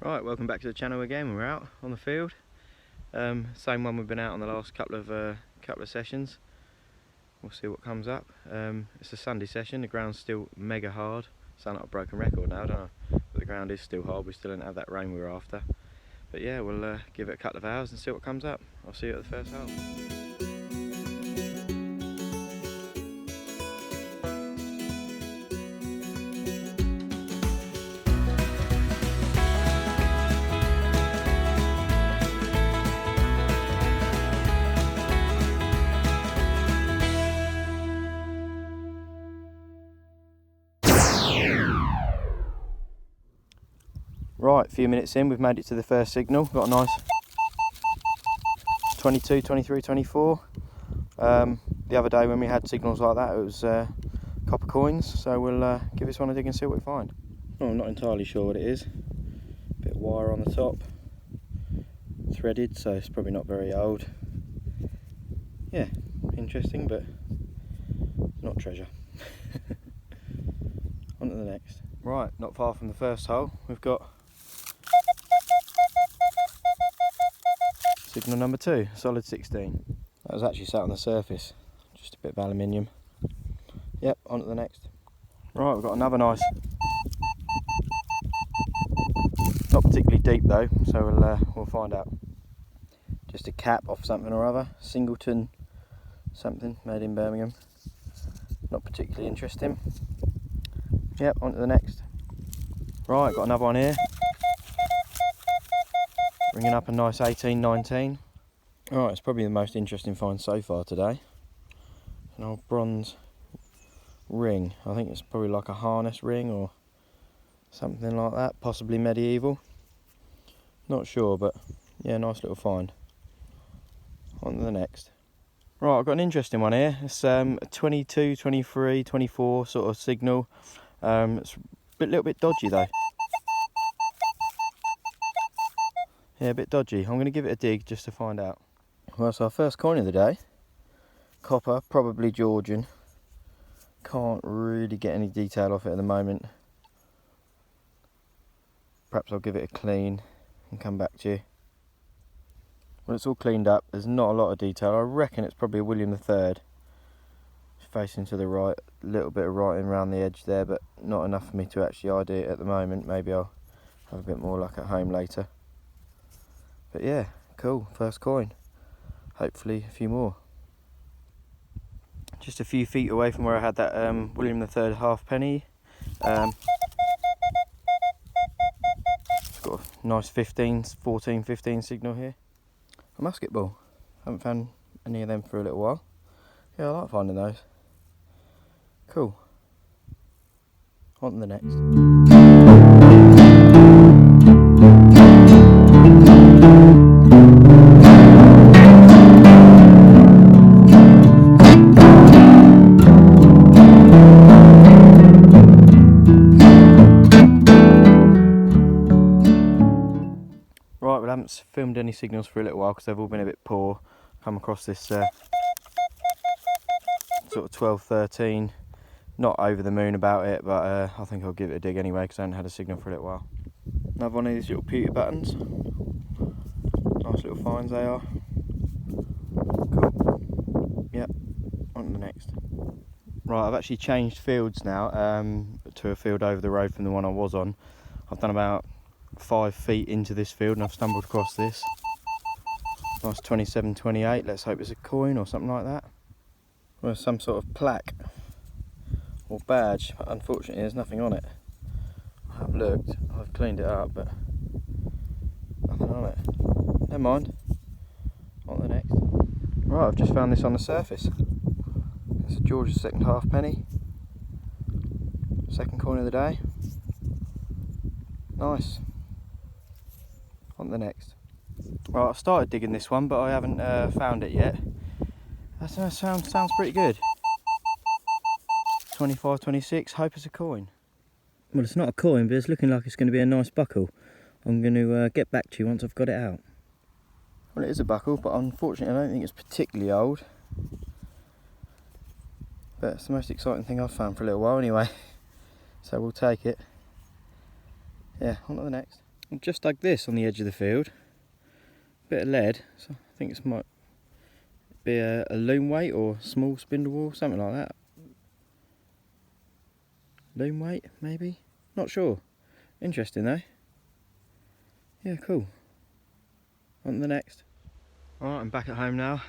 Right, welcome back to the channel again. We're out on the field. Same one we've been out on the last couple of sessions. We'll see what comes up. It's a Sunday session. The ground's still mega hard. Sound like a broken record now, don't I? But the ground is still hard. We still don't have that rain we were after. But yeah, we'll give it a couple of hours and see what comes up. I'll see you at the first hole. Right, a few minutes in, we've made it to the first signal. Got a nice 22, 23, 24. The other day when we had signals like that, it was copper coins. So we'll give this one a dig and see what we find. Oh, I'm not entirely sure what it is. Bit of wire on the top, threaded, so it's probably not very old. Yeah, interesting, but not treasure. On to the next. Right, not far from the first hole, we've got signal number 2, solid 16. That was actually sat on the surface, just a bit of aluminium. Yep, on to the next. Right, we've got another nice, not particularly deep though, so we'll find out. Just a cap off something or other, Singleton something, made in Birmingham. Not particularly interesting. Yep, on to the next. Right, got another one here. Ringing up a nice 18, 19. Alright, it's probably the most interesting find so far today. An old bronze ring. I think it's probably like a harness ring or something like that, possibly medieval. Not sure, but yeah, nice little find. On to the next. Right, I've got an interesting one here. It's a 22, 23, 24 sort of signal. It's a little bit dodgy though. Yeah, a bit dodgy. I'm going to give it a dig just to find out. Well, so our first coin of the day. Copper, probably Georgian. Can't really get any detail off it at the moment. Perhaps I'll give it a clean and come back to you. Well, it's all cleaned up. There's not a lot of detail. I reckon it's probably a William III. Facing to the right, a little bit of writing around the edge there, but not enough for me to actually ID it at the moment. Maybe I'll have a bit more luck at home later. But yeah, cool, first coin. Hopefully a few more. Just a few feet away from where I had that William III halfpenny. It's got a nice 14, 15 signal here. A musket ball. Haven't found any of them for a little while. Yeah, I like finding those. Cool. On to the next. Right, we haven't filmed any signals for a little while because they've all been a bit poor. Come across this sort of 12, 13. Not over the moon about it, but I think I'll give it a dig anyway because I haven't had a signal for a little while. Another one of these little pewter buttons. Nice little finds they are. Cool. Yep, on to the next. Right, I've actually changed fields now to a field over the road from the one I was on. I've done about 5 feet into this field and I've stumbled across this. Nice 27, 28. Let's hope it's a coin or something like that. Or some sort of plaque or badge, but unfortunately there's nothing on it. I have looked, I've cleaned it up, but nothing on it. Never mind. On to the next. Right, I've just found this on the surface. It's a George's second halfpenny. Second coin of the day. Nice. On to the next. Right, I started digging this one, but I haven't found it yet. That sounds pretty good. 25, 26, hope it's a coin. Well, it's not a coin, but it's looking like it's going to be a nice buckle. I'm going to get back to you once I've got it out. Well, it is a buckle, but unfortunately I don't think it's particularly old. But it's the most exciting thing I've found for a little while anyway. So we'll take it. Yeah, on to the next. I've just dug this on the edge of the field. Bit of lead, so I think it might be a loom weight or small spindle whorl, something like that. Loom weight, maybe? Not sure. Interesting though. Yeah, cool. On to the next. Alright, I'm back at home now.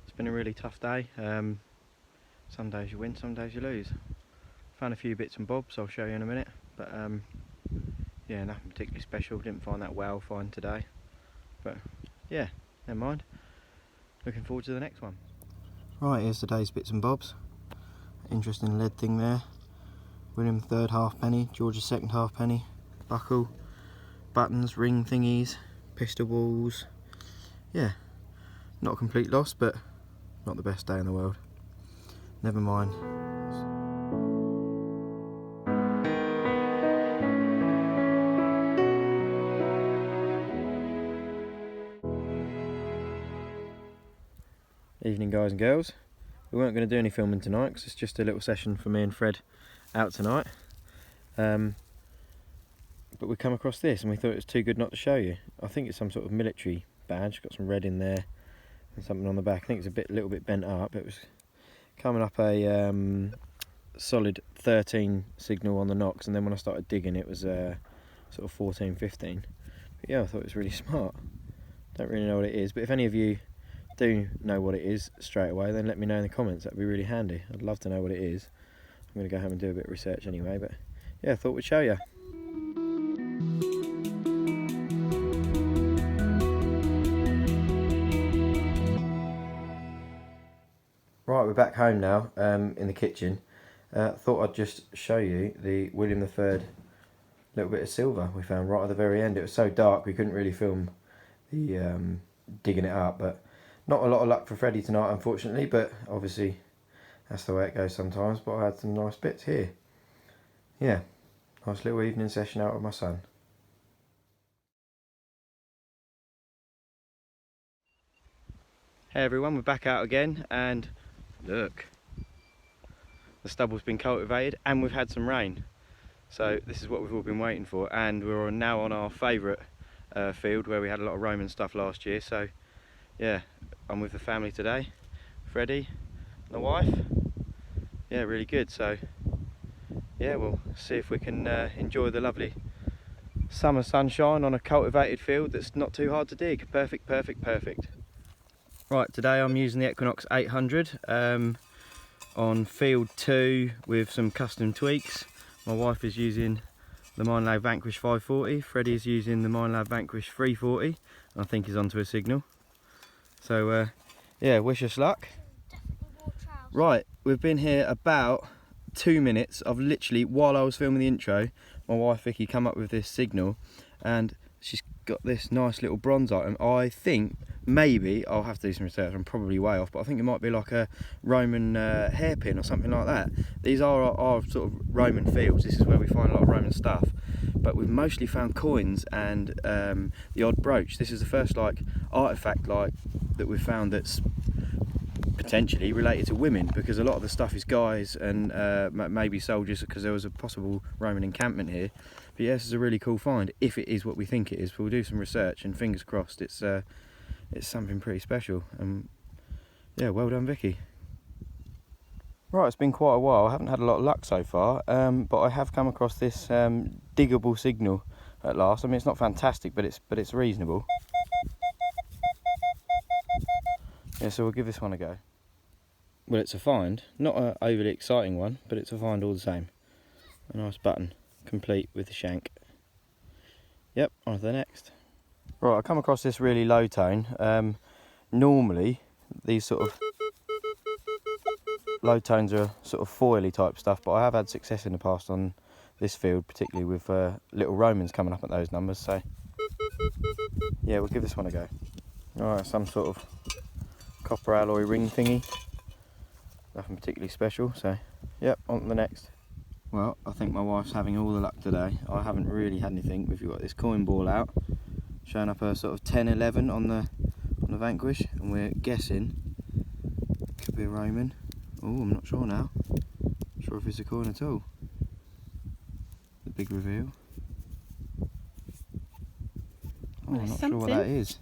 It's been a really tough day. Some days you win, some days you lose. Found a few bits and bobs, I'll show you in a minute. But yeah, nothing particularly special. Didn't find that whale fine today. But yeah, never mind. Looking forward to the next one. Right, here's today's bits and bobs. Interesting lead thing there. William III halfpenny, George's second halfpenny, buckle, buttons, ring thingies, pistol balls. Yeah, not a complete loss, but not the best day in the world. Never mind. Evening, guys and girls. We weren't going to do any filming tonight because it's just a little session for me and Fred out tonight. But we come across this and we thought it was too good not to show you. I think it's some sort of military badge, got some red in there and something on the back. I think it's a little bit bent up. It was coming up a solid 13 signal on the knocks, and then when I started digging it was sort of 14, 15. But yeah, I thought it was really smart. Don't really know what it is, but if any of you do know what it is straight away, then let me know in the comments. That'd be really handy. I'd love to know what it is. I'm going to go home and do a bit of research anyway, but yeah, I thought we'd show you. Right, we're back home now, in the kitchen. Thought I'd just show you the William III little bit of silver we found right at the very end. It was so dark we couldn't really film the digging it up, but not a lot of luck for Freddie tonight, unfortunately, but obviously that's the way it goes sometimes. But I had some nice bits here. Yeah, nice little evening session out with my son. Hey everyone, we're back out again, and look, the stubble's been cultivated and we've had some rain. So this is what we've all been waiting for, and we're now on our favourite field where we had a lot of Roman stuff last year. So yeah, I'm with the family today, Freddie, the wife. Yeah, really good. So yeah, we'll see if we can enjoy the lovely summer sunshine on a cultivated field that's not too hard to dig. Perfect, perfect, perfect. Right, today I'm using the Equinox 800 on field 2 with some custom tweaks. My wife is using the Minelab Vanquish 540, Freddie is using the Minelab Vanquish 340, and I think he's onto a signal. So yeah, wish us luck. Right, we've been here about 2 minutes. I've literally, while I was filming the intro, my wife Vicky come up with this signal, and she's got this nice little bronze item. I think maybe, I'll have to do some research, I'm probably way off, but I think it might be like a Roman hairpin or something like that. These are our sort of Roman fields. This is where we find a lot of Roman stuff, but we've mostly found coins and the odd brooch. This is the first like artifact like that we've found that's potentially related to women, because a lot of the stuff is guys and maybe soldiers, because there was a possible Roman encampment here. But yeah, this is a really cool find, if it is what we think it is. We'll do some research, and fingers crossed it's something pretty special. Yeah, well done Vicky. Right, it's been quite a while. I haven't had a lot of luck so far, but I have come across this diggable signal at last. I mean, it's not fantastic, but it's reasonable. Yeah, so we'll give this one a go. Well, it's a find, not an overly exciting one, but it's a find all the same. A nice button, complete with the shank. Yep, on to the next. Right, I come across this really low tone. Normally, these sort of low tones are sort of foily type stuff, but I have had success in the past on this field, particularly with little Romans coming up at those numbers. So yeah, we'll give this one a go. Alright, some sort of copper alloy ring thingy. Nothing particularly special, so yep, on to the next. Well, I think my wife's having all the luck today. I haven't really had anything. We've got this coin ball out, showing up a sort of 10-11 on the Vanquish, and we're guessing it could be a Roman. Oh, I'm not sure now. Not sure if it's a coin at all. The big reveal. Oh, I'm not sure what that is.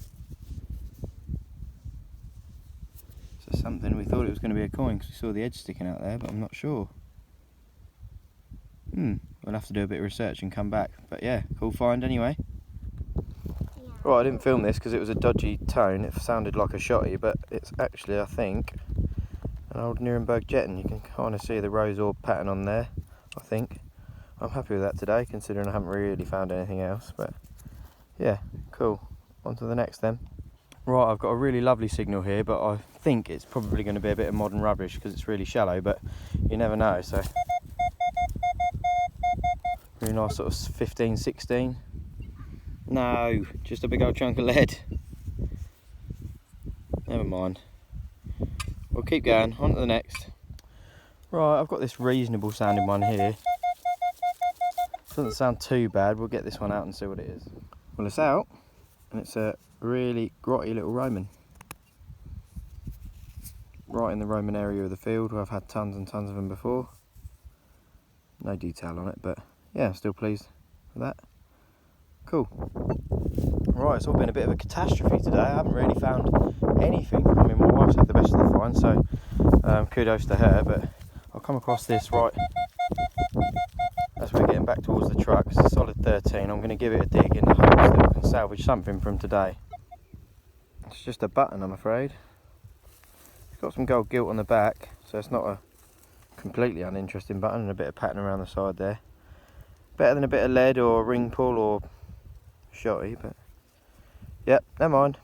So something, we thought it was going to be a coin because we saw the edge sticking out there, but I'm not sure. We'll have to do a bit of research and come back. But yeah, cool find anyway. Yeah. Right, I didn't film this because it was a dodgy tone. It sounded like a shotty, but it's actually, I think, an old Nuremberg jetton. You can kind of see the rose orb pattern on there, I think. I'm happy with that today, considering I haven't really found anything else. But yeah, cool. On to the next then. Right, I've got a really lovely signal here, but I think it's probably going to be a bit of modern rubbish because it's really shallow, but you never know. So really nice sort of 15, 16. No, just a big old chunk of lead. Never mind. We'll keep going, on to the next. Right, I've got this reasonable sounding one here. Doesn't sound too bad. We'll get this one out and see what it is. Well, it's out, and it's a really grotty little Roman. Right in the Roman area of the field where I've had tons and tons of them before. No detail on it, but yeah, I'm still pleased with that. Cool. Right, it's all been a bit of a catastrophe today. I haven't really found anything. I mean, my wife's had the best of the find, so kudos to her, but I'll come across this right as we're getting back towards the truck. It's a solid 13. I'm going to give it a dig in the hopes that I can salvage something from today. It's just a button, I'm afraid. It's got some gold gilt on the back, so it's not a completely uninteresting button, and a bit of pattern around the side there. Better than a bit of lead or ring pull or shotty, but yep, never mind.